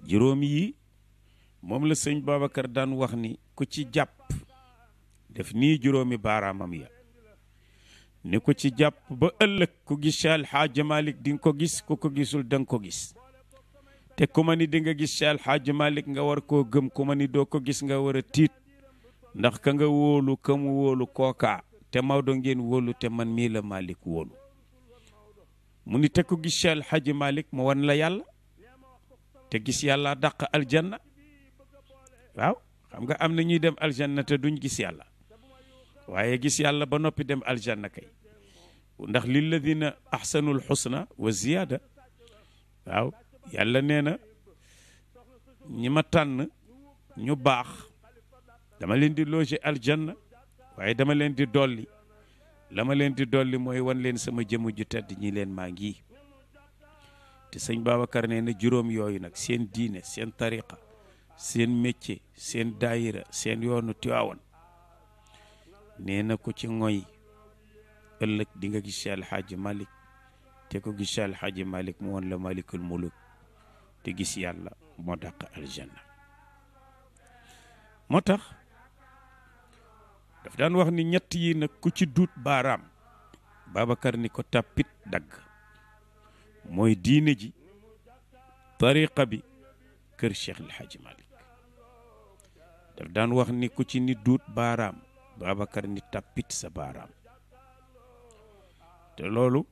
juróom yi moom la sëñ Babacar daan wax ni ku ci jàpp def nii juróomi baaraamam ya ni ku ci jàpp ba ëllëg ku gis Cheikh El Hadj Malick di nga ko gis ku ko gisul da nga ko gis te ku ma ni di nga gis Cheikh El Hadj Malick nga war koo gëm ku ma ni doo ko gis nga war a tiit ndax ka nga wóolu ka mu wóolu kookaa te Maodo ngeen wóolu te man mii la Malick wóolu mu ni te ku gis Cheikh El Hadj Malick mu wan la yàlla te gis yàlla dàq aljanna waaw xam nga am na ñuy dem aljanna te duñ gis yàlla waaye gis yàlla ba noppi dem aljanna kay ndax lilladina ahsanul husna wa ziyaada waaw yàlla nee na ñi ma tànn ñu baax dama leen di loger aljanna waaye dama leen di dolli la ma leen di dolli mooy wan leen sama jëmm ju tedd ñi leen maa ngi te sëñ Babacar nee na juróom yooyu nag seen diine seen tariqa seen métier seen daayira seen yoonu Tiwaawan nee na ko ci ngoy ëllëg di nga gis Cheikh El Hadj Malick te ko gis Cheikh El Hadj Malick mu woon la malikul muluk te gis yàlla moo dàq aljanna moo tax daf daan wax ni ñett yi nag ku ci duut baaraam Babacar ni ko tàppit dagg mooy diine ji tariqa bi kër Cheikh El Hadj Malick daf daan wax ni ku ci ni duut baaraam Babacar ni tàppit sa baaraam te loolu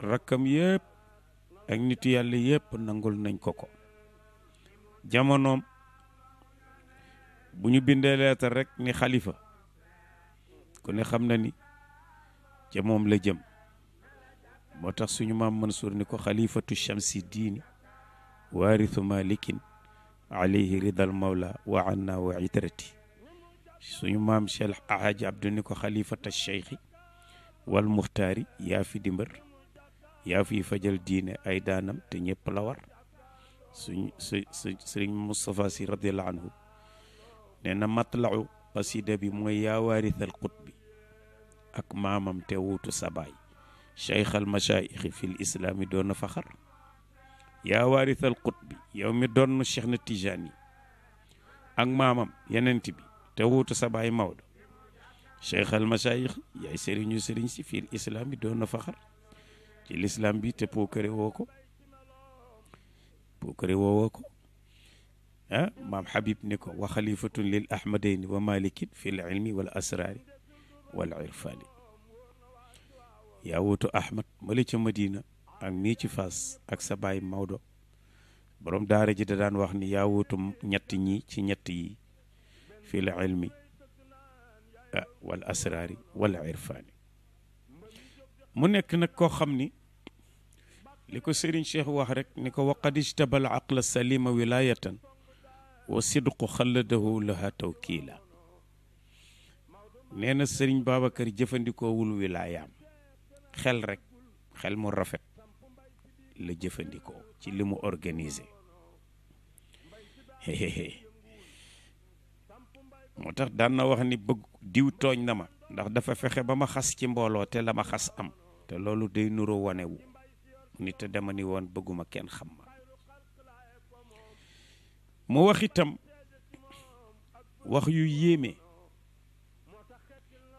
rakkam yëpp ak nitu yàlla yëpp nangul nañ ko ko jamonoom bu ñu bindee leetar rek ni xalifa ku ne xam na ni ca moom la jëm moo tax suñu maam Mansour ni ko xalifatu chamsi diini waarithu malikin alayhi ridal mawla wa anna wa itrati suñu maam Cheikh Alhaji Abdou ni ko xalifata cheikhi wal muxtaari yaa fi di mbër yaa fi fajal diine ay daanam te ñëpp la war sëriñ Moustapha Sy radiallahu anhu nee na matlacu qasida bi mooy yaa waarithal qutbi ak maamam te wuutu sabaay cheikh al machaayixi fi l islaami doon na faxar yaa waarithal qutbi yow mi doon Cheikh na Tijaani ak maamam yenent bi te wuutu sabaay Maodo cheikh al machaayixi yaay sëriñu sëriñ si fi l islaami doon na faxar ci l'islam bi te pookare woo ko ah maam Habib ni ko wa xalifatun lil ahmadayni wa malikin fi l ilmi wal asraari wal irfaani yaa wuutu Ahmad mali ca Madina ak nii ci Faas ak sa baay Maodo borom daara ji da daan wax ni yaa wuutu ñett ñi ci ñett yi fi l ilmi wal asraari wal irfaani mu nekk nag koo xam ni li ko Serigne Cheikh wax rek ni ko waqad ijtabal aqla salima wilayatan wa sidqu xalladahu laha tawkiila nee na Serigne Babacar jëfandikoowul wilaayaam xel rek xel mu rafet la jëfandikoo ci li mu organisé moo tax daan na wax ni bëgg diw tooñ na ma ndax dafa fexe ba ma xas ci mbooloo te la ma xas am te loolu day nuro wanewu ni te dama ni woon bëgguma kenn xam ma mu wax itam wax yu yéeme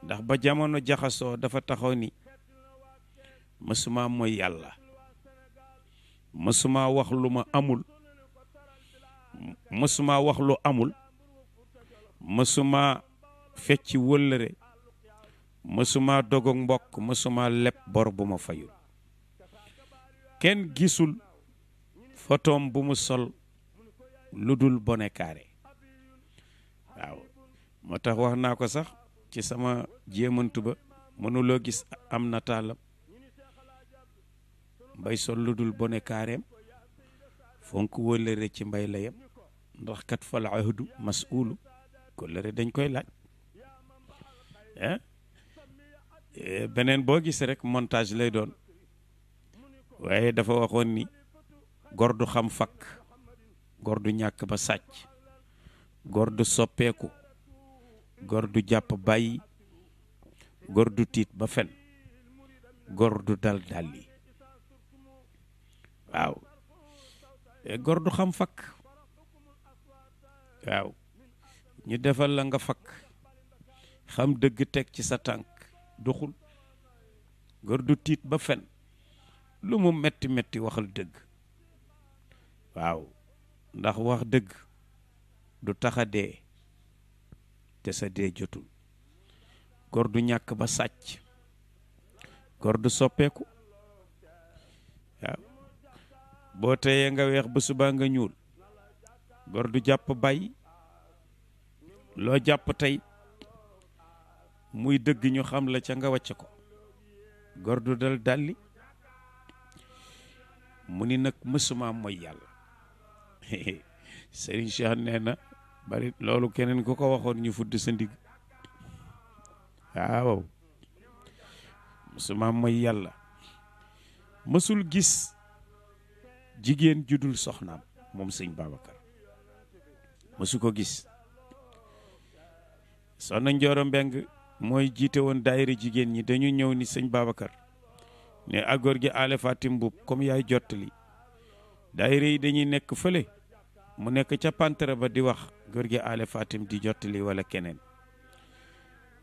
ndax ba jamono jaxasoo dafa taxaw ni mësuma mooy yàlla mësuma wax lu ma amul mësuma wax lu amul mësuma fecci wëllëre mësuma dogog mbokk mësuma leb bor bu ma fayul kenn gisul fotoom bu mu sol lu dul bone carré waaw moo tax wax naa ko sax ci sama jéemantu ba mënuloo gis am nataalam mbay sol lu dul bone carréem fonk wëllëre ci mbay la yem ndax kat fal ahdu mas'ulu kóllëre dañ koy laaj beneen boo gis rek montage lay doon waaye dafa waxoon ni góor du xam fakk góor du ñàkk ba sàcc góor du soppeeku góor du jàpp bàyyi góor du tiit ba fen góor du dal dàlli waaw gor du xam fakk waaw ñu defal la nga fakk xam dëgg teg ci sa tànk doxul gor du tiit ba fen lu mu metti metti waxal dëgg waaw ndax wax dëgg du taxa dee te sa dee jotul gor du ñàkk ba sàcc gor du soppeeku waaw boo teyee nga weex ba subaa nga ñuul gor du jàpp bàyyi loo jàpp tey muy dëgg ñu xam la ca nga wàcc ko gor du dal dalli mu ni nag mësuma mooy yàlla Serigne Cheikh nee na bari loolu keneen ku ko waxoon ñu fudd sa ndigg waaw mësuma mooy yàlla mësul gis jigéen judul soxnaam moom sëñ Babacar mësu ko gis Soxna Njooro Mbeng mooy jiite woon daayira jigéen ñi dañu ñëw ni sëñ Babacar ne agor gi ale Fatim Mbuub comme yaay jottali daayira yi dañuy nekk fële mu nekk ca pantere ba di wax góor gi ale Fatim di jottali wala keneen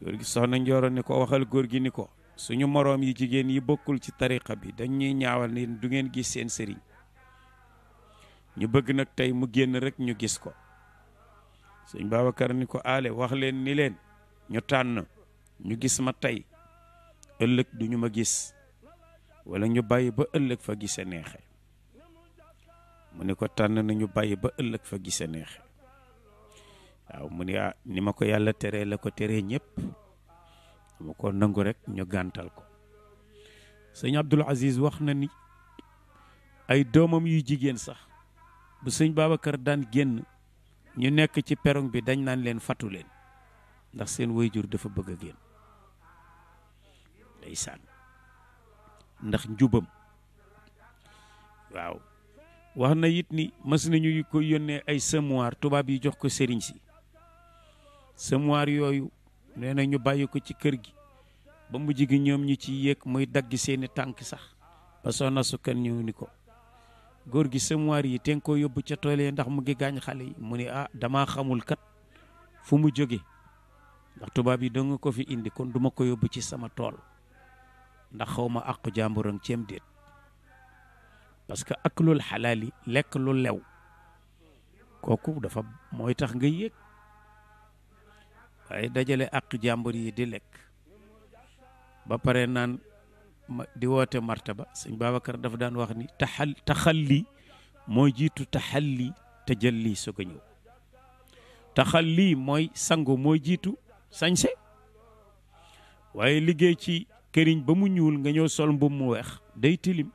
góor gi Soxna Njooro ni ko waxal góor gi ni ko suñu moroom yi jigéen yi bokkul ci tariqa bi dañuy ñaawal ni du ngeen gis seen sëriñ ñu bëgg nag tey mu génn rek ñu gis ko sëñ Babacar ni ko ale wax leen ni leen ñu tànn ñu gis ma tey ëllëg duñu ma gis wala ñu bàyyi ba ëllëg fa gise neexe mu ni ko tànn na ñu bàyyi ba ëllëg fa gise neexe waaw mu ni ni ma ko yàlla teree la ko teree ñëpp mu ko nangu rek ñu gàntal ko sëñ Abdul Aziz wax na ni ay doomam yu jigéen sax bu sëñ Babacar daan génn ñu nekk ci perong bi dañ naan leen fatu leen ndax seen waajur dafa bëgg a génn ndeysaan ndax njubam waaw wax na it ni mas nañu ko yónnee ay semoir tubaab yi jox ko sëriñ si semoir yooyu nee na ñu bàyyi ko ci kër gi ba mu jigi ñoom ñu ci yéeg muy dagg seeni tànk sax ba Soxna Sukkan ñëw ni ko góor gi semoir yi te nga koo yóbbu ca tool yi ndax mu ngi gaañ xale yi mu ni damaa xamul kat fu mu jóge ndax tubaab yi danga ko fi indi kon duma ko yóbbu ci sama tool ndax xaw ma àqu jàmburam ceem déet parce que ak lul xalaali lekk lu lew kooku dafa mooy tax nga yéeg waaye dajale àq jàmbur yi di lekk ba pare naan di woote martaba sëñ Babacar dafa daan wax ni taxalli mooy jiitu taxalli tajalli soog a ñëw taxalli mooy sangu mooy jiitu sañse waaye liggéey ci këriñ ba mu ñuul nga ñëw sol mbubb mu weex day tilim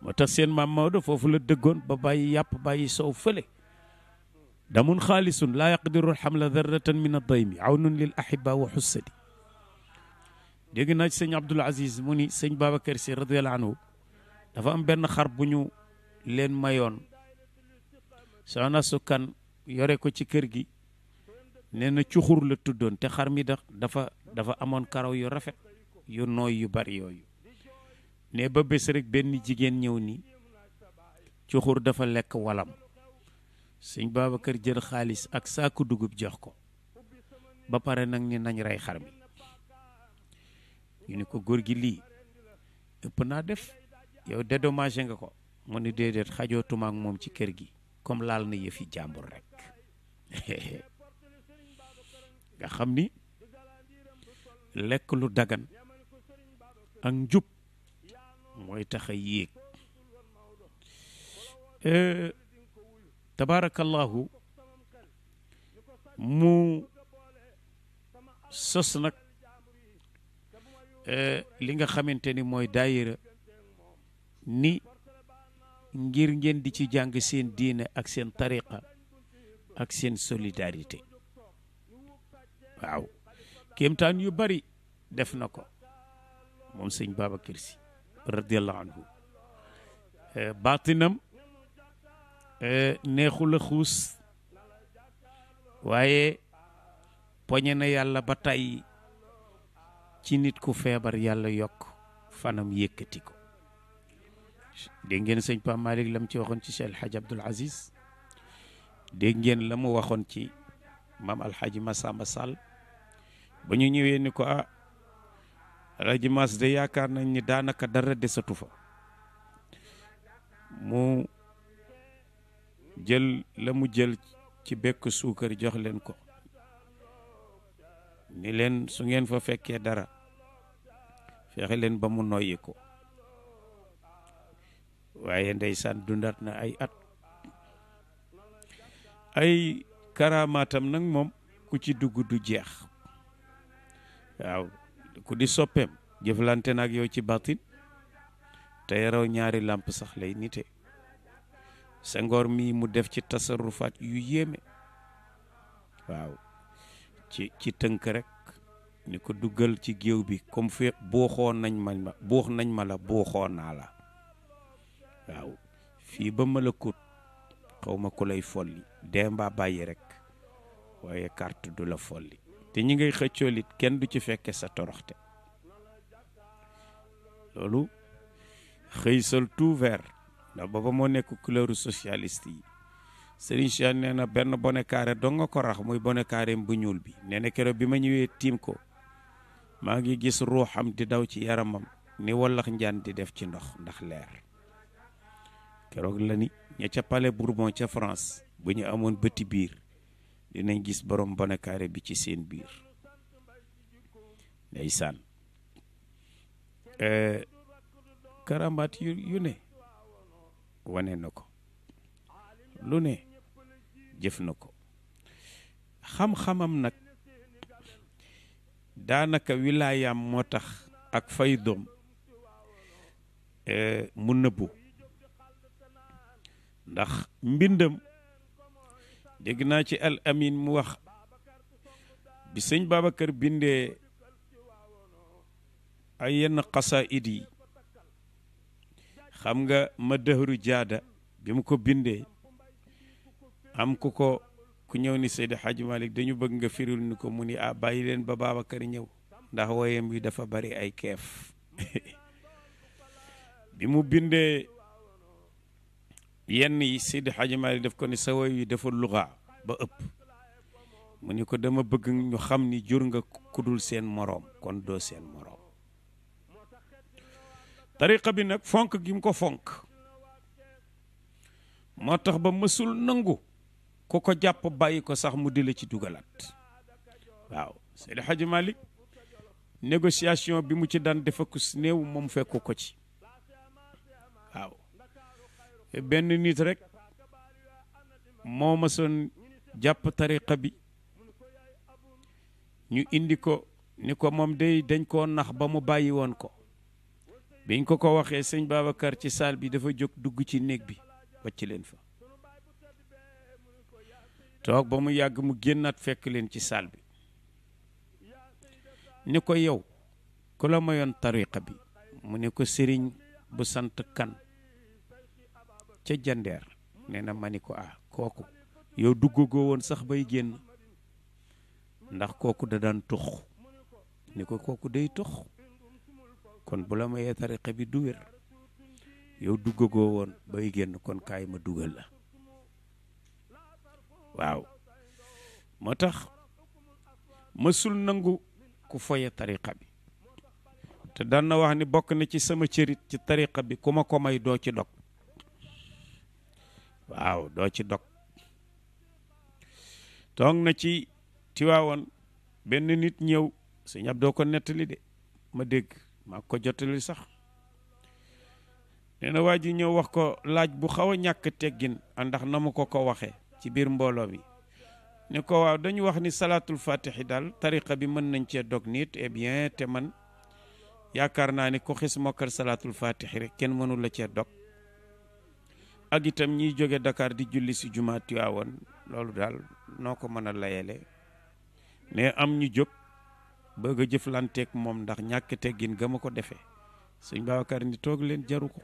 moo tax seen maam Maodo foofu la dëggoon ba bàyyi yàpp bàyyi soow fële damun xaalisun laa yaqdiru xamla darratan min addaymi awnun lil ahiba wa xussadi dégg naa ci sëñ Abdul Aziz mu ni sëñ Babacar Si radiyallahu anhu dafa am benn xar bu ñu leen mayoon Soxna Sukkan yore ko ci kër gi nee na cuxur la tuddoon te xar mi dafa amoon karaw yu rafet yu nooy yu bari yooyu ne ba bés rek benn jigéen ñëw ni cuxur dafa lekk walam sëñ Babacar jël xaalis ak saaku dugub jox ko ba pare nag ni nañ rey xar mi ñu ni ko góor gi lii ëpp naa def yow dédommagé nga ko mu ni déedéet xajootuma ak moom ci kër gi comme laal na yëfi jàmbur rek nga xam ni lekk lu dagan ak njub mooy tax a yéeg tabaarakallahu mu sos nag li nga xamante ni mooy daayira ni ngir ngeen di ci jàng seen diine ak seen tariqa ak seen solidarité waaw kéemtaan yu bari def na ko moom sëñ Babacar Si radiyallahu anhu baatinam neexul a xuus waaye poñe na yàlla ba tey ci nit ku feebar yàlla yokk fanam yëkkati ko dégg ngeen sëñ Pape Malick la mu ci waxoon ci Cheikh El Hadj Abdoul Aziz dégg ngeen la mu waxoon ci maam Alhaji Massamba Sall ba ñu ñëwee ni ko Alhaji Mass de yaakaar nañ ni daanaka dara desatu fa mu jël la mu jël ci bekk suukar jox leen ko ni leen su ngeen fa fekkee dara fexe leen ba mu noyyi ko waaye ndeysaan dundaat na ay at ay karaamaatam nag moom ku ci dugg du jeex waaw ku di soppeem jëflante nag yow ci batin te yaraw ñaari làmp sax lay nite Senghor mii mu def ci tasarrufaat yu yéeme waaw ci tënk rek ni ko duggal ci géew bi comme fe buux nañ ma la buuxoo naa la waaw fii ba ma la kut xaw ma ku lay folli dee mbaa bàyyi rek waaye carte du la folli te ñi ngay xëccoolit kenn du ci fekke sa toroxte loolu xëy sol tout vert ndax booba moo nekk couleur socialiste yi Serigne Cheikh nee na benn bonnet carré dong nga ko rax muy bonnet carré bu ñuul bi nee na keroog bi ma ñëwee tiim ko maa ngi gis ruuxam di daw ci yaramam ni wallax njaan di def ci ndox ndax leer keroog la ni ña ca Palais Bourbon ca France bu ñu amoon bëti biir dinañ gis borom bonnet carré bi ci seen biir ndeysaan karamaat yu ne wane na ko lu ne jëf na ko xam-xamam nag daanaka wilaayam moo tax ak faydoom mu nëbbu ndax mbindam dégg naa ci al amin mu wax bi sëñ Babacar bindee ay yenn xasaayid yi xam nga ma dëhru jaada bi mu ko bindee am ku ñëw ni Seydi Hadji Malick dañu bëgg nga firil ni ko mu ni bàyyi leen ba Babacar ñëw ndax woyam wi dafa bari ay keef bi mu bindee yenn yi Seydi Hadji Malick daf ko ni sa woy wi dafa luxa ba ëpp mu ni ko dama bëgg ñu xam ni jur nga kudul seen moroom kon doo seen moroom tariqa bi nag fonk gi mu ko fonk moo tax ba mësul nangu ku ko jàpp bàyyi ko sax mu di la ci dugalaat waaw Seydi Hadji Malick négociation bi mu ci daan defa ku néew moom fekku ko ci waaw benn nit rek moo mësoon jàpp tariqa bi ñu indi ko ni ko moom day dañ koo nax ba mu bàyyi woon ko biñ ko waxee sëñ Babacar ci saal bi dafa jóg dugg ci néeg bi wàcc leen fa toog ba mu yàgg mu génnaat fekk leen ci saal bi ni ko yow ku la mayoon tariqa bi mu ne ko sëriñ bu sant kan ca jandeer nee na ma ni ko kooku yow duggagoo woon sax bay génn ndax kooku da daan tux ni ko kooku day tux kon bu la mayee tariqa bi du wér yow duggagoo woon bay génn kon kaay ma dugal la waaw moo tax mësul nangu ku foye tariqa bi te daan na wax ni bokk na ci sama cërit ci tariqa bi ku ma ko may doo ci dog waaw doo ci dog toog na ci Tiwaawoon benn nit ñëw sëñ Abdou ko nettali de ma dégg maa ko jottali sax nee na waa ji ñëw wax ko laaj bu xaw a ñàkk teggin ndax na ma ko waxee ci biir mbooloo mi ne ko waaw dañu wax ni salaatul fatihi daal tariqa bi mën nañ cee dog nit eh bien te man yaakaar naa ni ko xis mokkal salaatul fatihi rek kenn mënul la cee dog ak itam ñiy jóge Dakar di julli si jumaa Tiwaawoon loolu daal noo ko mën a layele mais am ñu jóg bëgg a jëflanteeg moom ndax ñàkk teggin ga ma ko defee sëñ Babacar ni toog leen jaru ko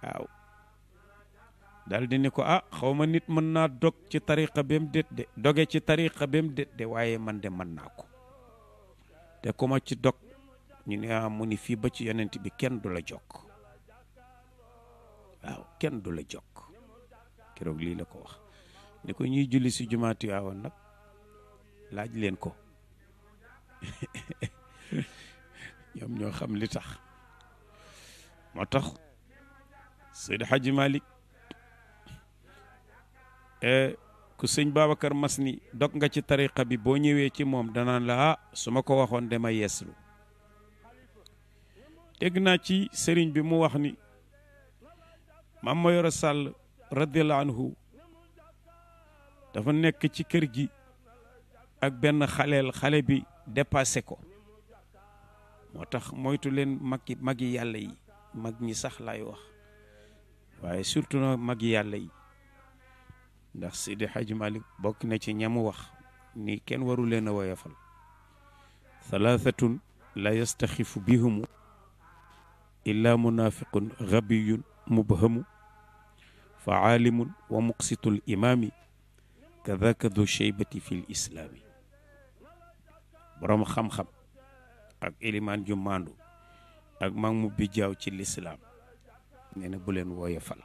waaw daal di ni ko xaw ma nit mën naa dog ci tariqa bem déet de doge ci tariqa bem déet de waaye man de mën naa ko te ku ma ci dog ñu ne mu ni fii ba ci yonent bi kenn du la jokk waaw kenn du la jokk keroog lii la ko wax ni ko ñuy julli si jumaa Tiwaawan nag laaj leen ko ñoom ñoo xam li tax moo tax Seydi Hadji Malick ku sëñ Babacar mas ni dog nga ci tariqa bi boo ñëwee ci moom danaan la su ma ko waxoon dama yeeslu dégg naa ci sëriñ bi mu wax ni Mame Mayoro Sall radiyallahu anhu dafa nekk ci kër gi ak benn xale bi dépassé ko moo tax moytu leen magi yàlla yi mag ñi sax laay wax waaye surtout na magi yàlla yi ndax Seydi Hadji Malick bokk na ci ñamu wax ni kenn waru leen a woyofal thalathatun la yastaxifu bihumu illa munafiqun ghabiyun mubhamu fa aalimun wa muqsitul imaami kadaka du cheybati fi l islaami boroom xam-xam ak ilimaan ju maandu ak mag mu bijjaaw ci lislaam nee na bu leen woyofal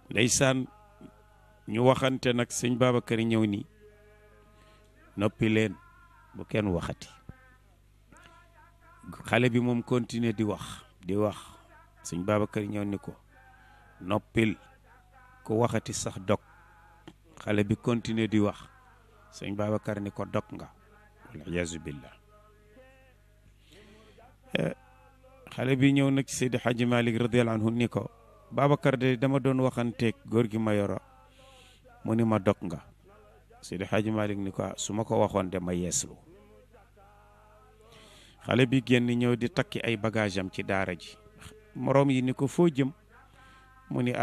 ndeysaan ñu waxante nag sëñ Babacar ñëw ni noppi leen bu kenn waxati xale bi moom continuer di wax sëñ Babacar ñëw ni ko noppil ku waxati sax dog xale bi continuer di wax sëñ Babacar ni ko dog nga wal iyaazu billah xale bi ñëw nag Seydi Hadji Malick radiyallahu anhu ni ko Babacar de dama doon waxanteeg góor gi Mayoro mu ni ma dog nga Seydi Hadji Malick ni ko su ma ko waxoon de ma yeeslu xale bi génn ñëw di takki ay bagage am ci daara ji moroom yi ni ko foo jëm mu ni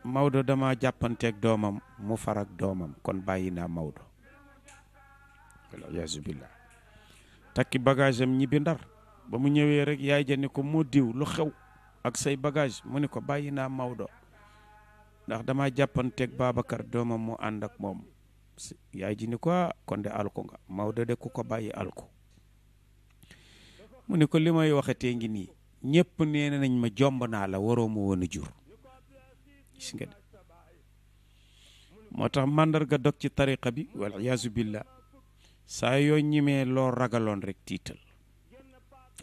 Maodo dama jàppanteeg doomam mu farak doomam kon bàyyi naa Maodo waliyaasu billah takki bagage am ñibbi Ndar ba mu ñëwee rek yaay ja ni ko moo diw lu xew ak say bagage mu ni ko bàyyi naa Maodo ndax dama jàppanteeg Babacar doomam mu ànd ak moom yaay ji ni ko kon de alko nga Maodo de ku ko bàyyi alko mu ni ko li may waxatee ngi nii ñëpp nee nañ ma jomb naa la waroo ma woon a jur gis nga de moo tax màndarga dog ci tariqa bi wal iyaazu billah saa yoo ñimee loo ragaloon rek tiital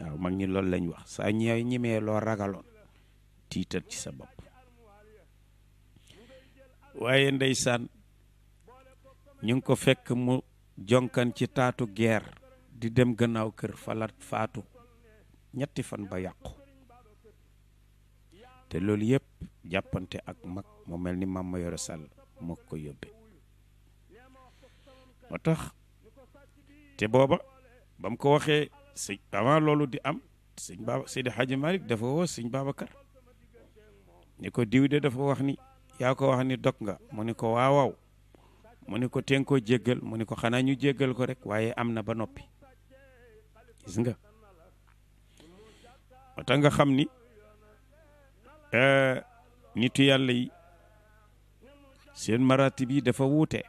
waaw mag ñi loolu lañ wax saa ñooy ñimee loo ragaloon tiital ci sa bopp waaye ndeysaan ñu ngi ko fekk mu jonkan ci taatu geer di dem gannaaw kër falat faatu ñetti fan ba yàqu te loolu yëpp jàppante ak mag mu mel ni Mame Mayoro Sall moo ko yóbbee moo tax te booba ba mu ko waxee sëñ avant loolu di am Seydi Hadji Malick dafa woo sëñ Babacar ni ko diw de dafa wax ni yaa ko wax ni dog nga mu ni ko waaw mu ni ko teen koo jéggal mu ni ko xanaa ñu jéggal ko rek waaye am na ba noppi gis nga moo tax nga xam ni nitu yàlla yi seen maratib yi dafa wuute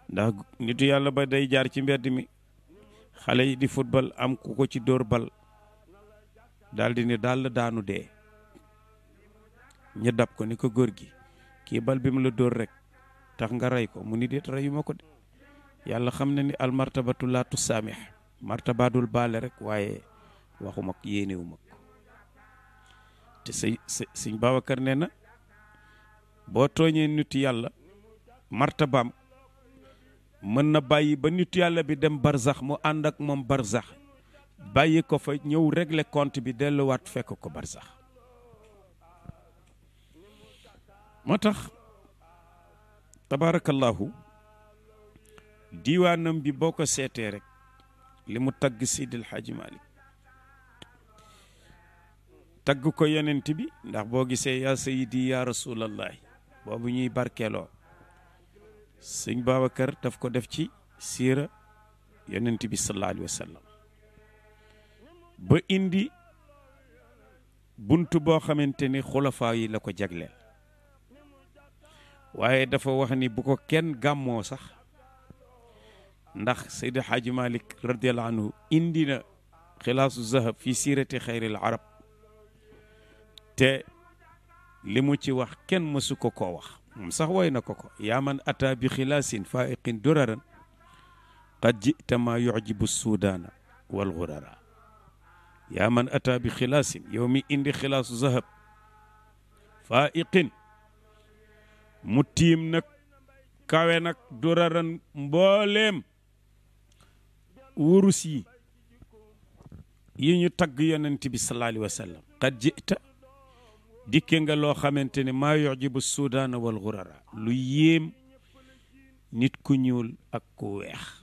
ndax nitu yàlla ba day jaar ci mbedd mi xale yi di football am ku ko ci dóor bal daal di ne daal la daanu dee ñu dab ko ni ko góor gi kii bal bi mu la dóor rek tax nga rey ko mu ni déet reyu ma ko de yàlla xam na ni al martabatu la tusaamih martabaadul baale rek waaye waxuma ko yéenewu ma ko te sëñ Babacar nee na boo tooñee nit yàlla martabaam mën na bàyyi ba nit yàlla bi dem barzax mu ànd ak moom barzax bàyyi ko fa ñëw régler compte bi delluwaat fekk ko barzax moo tax tabarakallahu diiwaanam bi boo ko seetee rek li mu tagg Seydil Hadji Malick tagg ko yonent bi ndax boo gisee yaa sayidi yaa rasulallahi boobu ñuy barkeeloo sëñ Babacar daf ko def ci siira yonent bi sallallahu alayhi wa sallam ba indi bunt boo xamante ni xulafaa yi la ko jagleel waaye dafa wax ni bu ko kenn gàmmoo sax ndax Seydi Hadji Malick radiyallahu anhu indi na xilaasu zahab fi siirati xayril arab te li mu ci wax kenn mësu ko koo wax moom sax woy na ko yaa man ata bi xilaasin faiqin duraran qad jita ma yujibu suudaana wal gurara yaa man ata bi xilaasin yow mi indi xilaasu zahab faiqin mu tiim nag kawe nag duraran mbooleem wurus yi ñu tagg yonent bi sallallahu alayhi wa sallam qad jita dikke nga loo xamante ne maa yujibu suudaana wal gurara lu yéem nit ku ñuul ak ku weex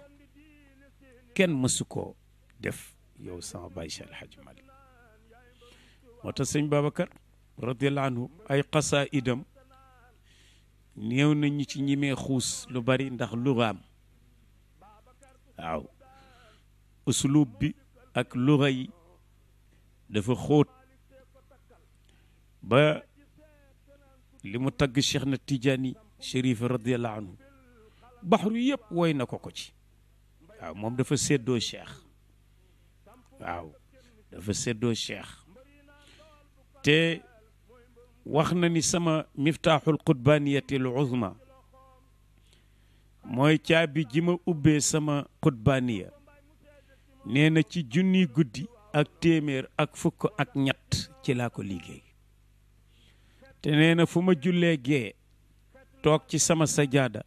kenn mësu koo def yow sama baay Cheikh El Hadj Malick moo tax sëñ Babacar radiyallahu anhu ay xasaayidam néew na ñu ci ñimee xuus lu bari ndax lugaam waaw uslub bi ak luga yi dafa xóot ba li mu tagg Cheikh na Tijaani Chérif radiyallahu anhu baxru yëpp woy na ko ci waaw moom dafa séddoo Cheikh waaw dafa séddoo Cheikh te wax na ni sama miftaaxul qutbaaniyati al uzma mooy caabi ji ma ubbee sama qutbaaniya nee na ci junni guddi ak téeméer ak fukk ak ñett ci laa ko liggéey te nee na fu ma jullee gee toog ci sama sajaada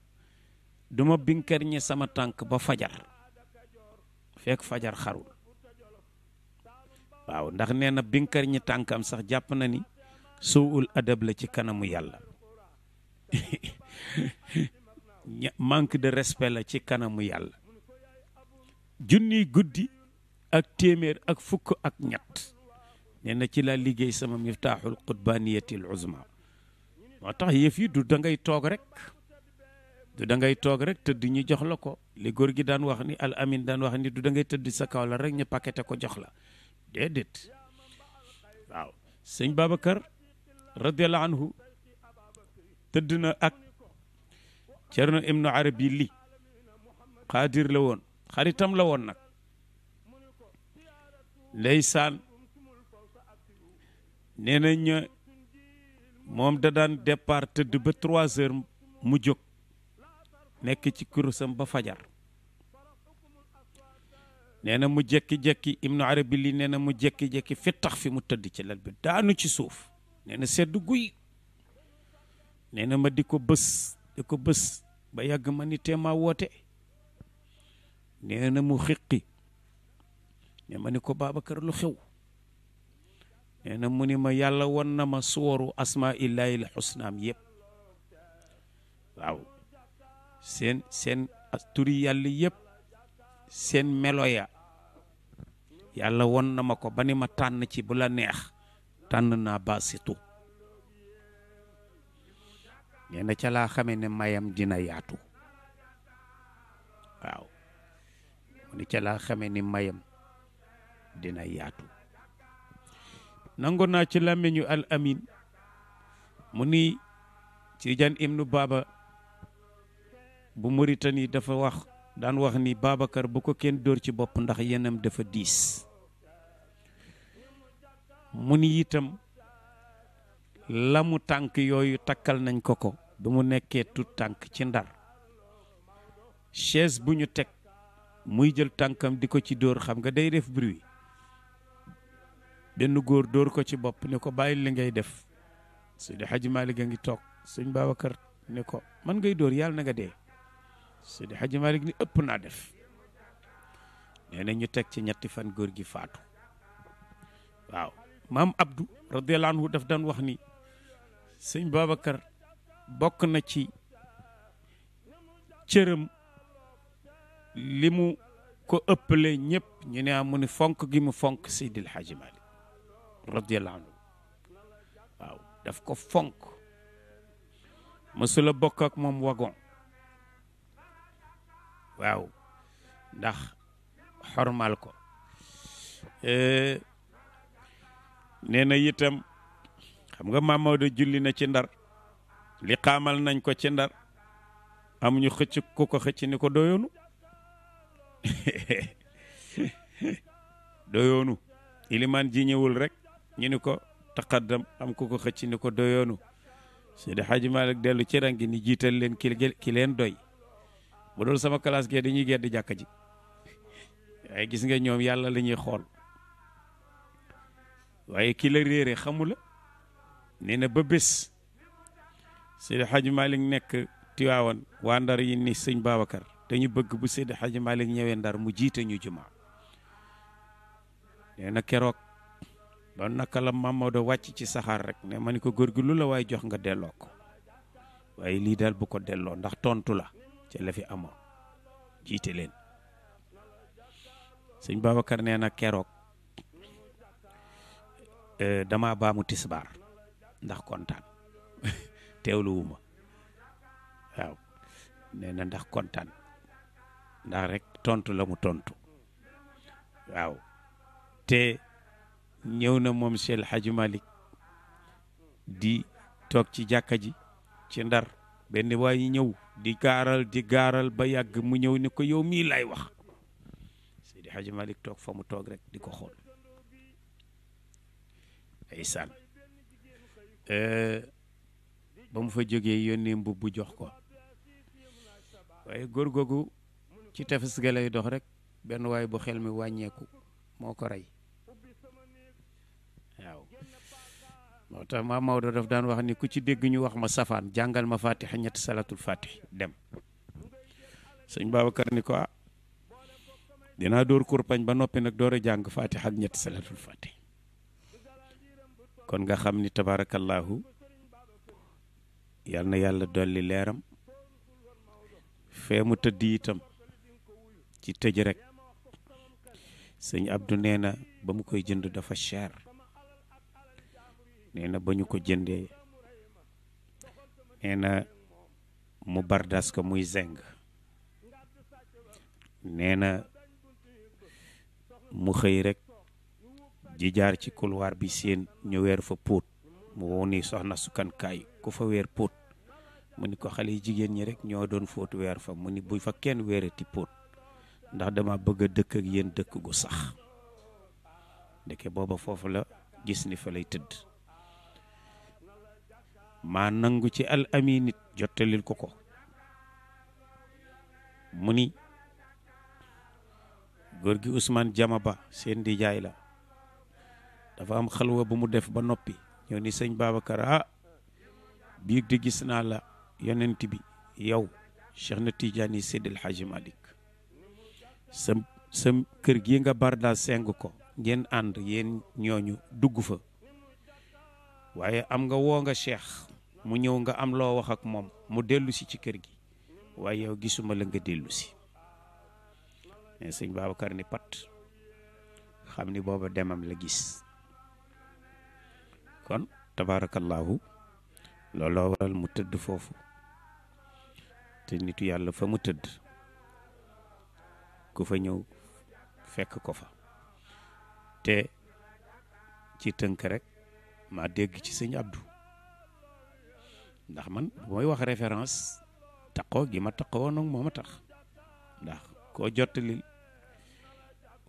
duma binkar ñi sama tànk ba fajar fekk fajar xarul waaw ndax nee na binkar ñi tànkam sax jàpp na ni suul adab la ci kanamu yàlla manque de respect la ci kanamu yàlla junniy guddi ak téeméer ak fukk ak ñett nee na ci la liggéey sama miftaaxul qutbaaniyati al uzma moo tax yëf yi du da ngay toog rek du da ngay toog rek tëdd ñu jox la ko li góor gi daan wax ni al amin daan wax ni du da ngay tëdd sa kaw la rek ñu paqueté ko jox la déedéet waaw sëñ Babacar radiyallahu anhu tëdd na ak Cerno Ibnu Arabi li xaadir la woon xaritam la woon nag ndeysaan nee nañ moom da daan départ tëdd ba 3 heures mu jóg nekk ci kurusam ba fajar nee na mu jekki-jekki Ibnu Arabi li nee na mu jekki-jekki fi tax fi mu tëdd ci lal bi daanu ci suuf nee na sedd guy nee na ma di ko bës ba yàgg ma ni teema woote nee na mu xiqi ne ma ni ko Babacar lu xew nee na mu ni ma yàlla won na ma suwaru asmaa illaahi l xusnaam yëpp waaw seen turi yàlla yëpp seen melo ya yàlla won na ma ko ba ni ma tànn ci bu la neex tànn naa baasitu nee na ca laa xamee ne mayam dina yaatu waaw mu ni ca laa xamee ni mayam dina yaatu nangu naa ci làmmiñu al amin mu ni Tijaan ibnu Baba bu Mauritanie dafa daan wax ni Babacar bu ko kenn dóor ci bopp ndax yenam dafa diis mu ni itam lamu tànk yooyu takkal nañ ko ba mu nekkee tut tànk ci Ndar chaise bu ñu teg muy jël tànkam di ko ci dóor xam nga day def bruit benn góor dóor ko ci bopp ne ko bàyyi li ngay def Seydi Hadji Malick a ngi toog sëñ Babacar ne ko man ngay dóor yàlla na nga dee Seydi Hadji Malick ni ëpp naa def nee na ñu teg ci ñetti fan góor gi faatu waaw maam Abdou radiyallahu anhu daf daan wax ni sëñ Babacar bokk na ci cëram li mu ko ëppale ñëpp ñu ne mu ni fonk gi mu fonk Seydil Hadji Malick radiyallahu anhu waaw daf ko fonk mësula bokk ak moom wagon waaw ndax xormal ko nee na itam xam nga Maam Maodo julli na ci Ndar li xaamal nañ ko ci Ndar amuñu xëcc ku ko xëcc ni ko doyoonu doyoonu ilimaan ji ñëwul rek ñu ni ko taqaddam am ku ko xëcc ni ko doyoonu Seydi Hadji Malick dellu ci rangi ni jiital leen ki leen doy bu dul sama classe gee dañuy gedd jàkka ji waaye gis nga ñoom yàlla la ñuy xool waaye ki la réere xamu la nee na ba bés Seydi Hadji Malick nekk Tiwaawan waa Ndar yi ni sëñ Babacar dañu bëgg bu Seydi Hadji Malick ñëwee Ndar mu jiite ñu jumaa nee na keroog ba naka la Mamadou wàcc ci saxaar rek ne ma ni ko góor gi lu la waaye jox nga delloo ko waaye lii daal bu ko delloo ndax tontu la ci la fi amoon jiite leen sëñ Babacar nee na keroog dama baamu tisbaar ndax kontaan teewluwuma waaw nee na ndax kontaan ndax rek tontu la mu tontu waaw te ñëw na moom Cheikh El Hadji Malick di toog ci jàkka ji ci Ndar benn waay ñëw di gaaral ba yàgg mu ñëw ni ko yow mii lay wax Seydi Hadji Malick toog fa mu toog rek di ko xool ay saan ba mu fa jógee yónnee mbubb jox ko waaye góor googu ci tefes ga lay dox rek benn waay bu xel mi wàññeeku moo ko rey waaw moo tax Maam Maodo daf daan wax ni ku ci dégg ñu wax ma safaan jàngal ma fatiha ñetti salatul fatih dem sëñ Babacar ni ko dinaa dóor kurpañ ba noppi nag door a jàng fatiha ak ñetti salatul fatih kon nga xam ni tabarakallahu yal na yàlla dolli leeram fee mu tëdd itam ci tëj rek sëñ Abdou nee na ba mu koy jënd dafa cher nee na ba ñu ko jëndee nee na mu bardas ko muy zeng nee na mu xëy rek di jaar ci couloir bi seen ñu weer fa póot mu woo ni soxna sukankaay ku fa weer póot mu ni ko xale yi jigéen ñi rek ñoo doon fóot weer fa mu ni bu fa kenn weerati póot ndax dama bëgg a dëkk ak yéen dëkk gu sax ndeke booba foofu la gis ni fa lay tëdd maa nangu ci al amin nit jottalil ko mu ni góor gi Ousmane Jama Ba seen di jaay la dafa am xalwa bu mu def ba noppi ñëw ni sëñ Babacar biig di gis naa la yonent bi yow Cheikh na Tidiane Seydil Hadji Malick sa kër gi nga barda seng ko ngeen ànd yéen ñooñu dugg fa waaye am nga woo nga Cheikh mu ñëw nga am loo wax ak moom mu dellu si ci kër gi waaye yow gisuma la nga dellu si mais sëñ Babacar ni pat xam ni booba demam la gis kon tabarakallahu looloo waral mu tëdd foofu te nitu yàlla fa mu tëdd ku fa ñëw fekk ko fa te ci tënk rek ma dégg ci sëñ Abdou ndax man mooy wax référence taqoo gi ma taqoo nag moo ma tax ndax koo jottali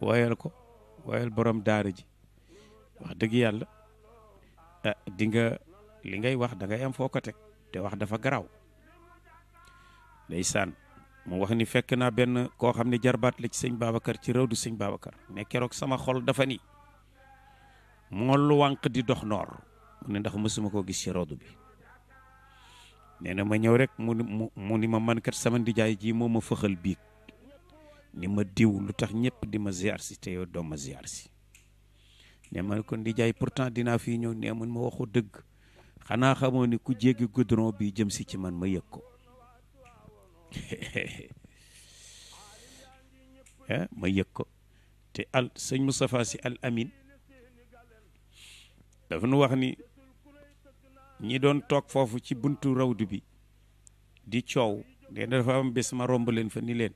woyal ko woyal borom daara ji wax dëgg yàlla di nga li ngay wax da ngay am foo ko teg te wax dafa garaaw ndeysaan mu wax ni fekk naa benn koo xam ne jarbaat la ci sëñ Babacar ci réew du sëñ Babacar mais keroog sama xol dafa ni moo lu wànq di dox noor mu ne ndax mësuma koo gis ci rodu bi nee na ma ñëw rek mu ni ma man kat sama ndijaay ji moo ma fëxal biig ni ma diw lu tax ñëpp di ma ziar si te yow doo ma ziar si ne ma ko ndijaay pourtant dinaa fii ñëw nee mun ma waxu dëgg xanaa xamoo ni ku jéggi goudron bi jëm si ci man ma yëg ko ma yëg ko te sëñ Moustapha Sy Al Amin dafa nu wax ni ñi doon toog foofu ci buntu rawdu bi di coow de dafa am bés ma romb leen fa ni leen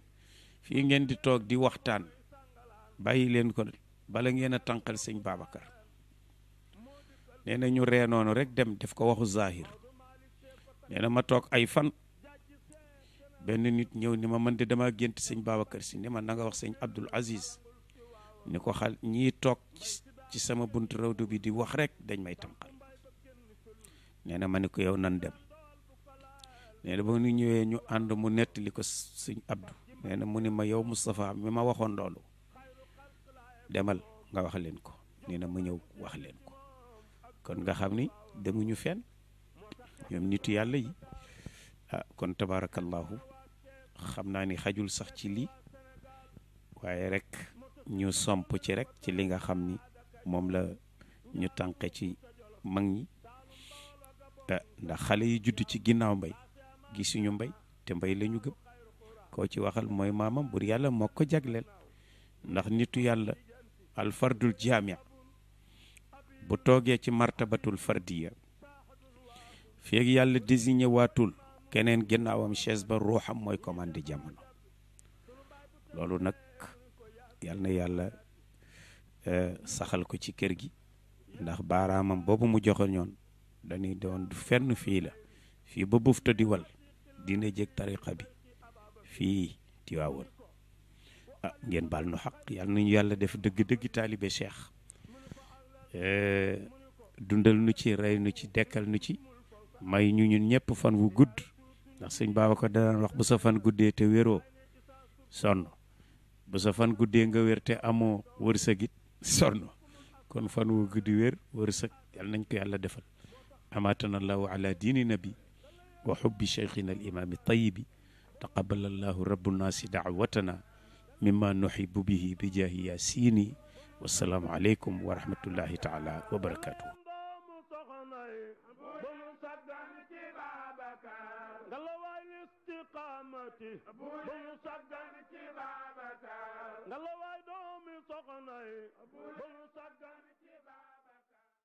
fii ngeen di toog di waxtaan bàyyi leen ko bala ngeen a tànqal sëñ Babacar nee na ñu ree noonu rek dem def ko waxu zahir nee na ma toog ay fan benn nit ñëw ni ma man de dama gént sëñ Babacar si ni ma na nga wax sëñ Abdoul Aziz ni ko xal ñii toog ci sama buntu rawdu bi di wax rek dañ may tànqal nee na ma ne ko yow nan dem nee na ba ñu ñëwee ñu ànd mu nettali ko sëñ Abdou nee na mu ni ma yow Moustapha mi ma waxoon loolu demal nga wax leen ko nee na ma ñëw wax leen ko kon nga xam ni demuñu fenn ñoom nitu yàlla yi kon tabarakallahu xam naa ni xajul sax ci lii waaye rek ñu somp ci rek ci li nga xam ni moom la ñu tànqe ci mag ñi ndax xale yi judd ci ginnaaw mbay gisuñu mbay te mbay la ñu gëm koo ci waxal mooy maamam bur yàlla moo ko jagleel ndax nitu yàlla alfardul jaami bu toogee ci martabatul fardiya feeg yàlla désigné waatul keneen ginnaawam chaise ba ruuxam mooy commandé jamono loolu nag yàlla na yàlla saxal ko ci kër gi ndax baaraamam boobu mu joxe ñoon dañuy doon du fenn fii la fii ba bufta di wal dina jég tariqa bi fii Tiwaawoon ngeen baal nu xaq yàlla nañu yàlla def dëgg-dëgg taalibe Cheikh dundal nu ci rey nu ci dekkal nu ci may ñu ñun ñëpp fan wu gudd ndax sëñ Babacar daan wax bu sa fan guddee te wéroo sonn bu sa fan guddee nga wér te amoo wërsëgit sonn kon fan wu guddi wér wërsëg yàlla nañ ko yàlla defal amatana allahu ala diini nabi wa xubbi cheikhina al imami tayibi taqabala allahu rabu nnaasi daawatana mimma nuxibu bihi bi jaahi yaasini wassalaamu aleykum wa rahmatullahi taala wa barakatuh ngalawaay doomi soxna yi bu mu sàggan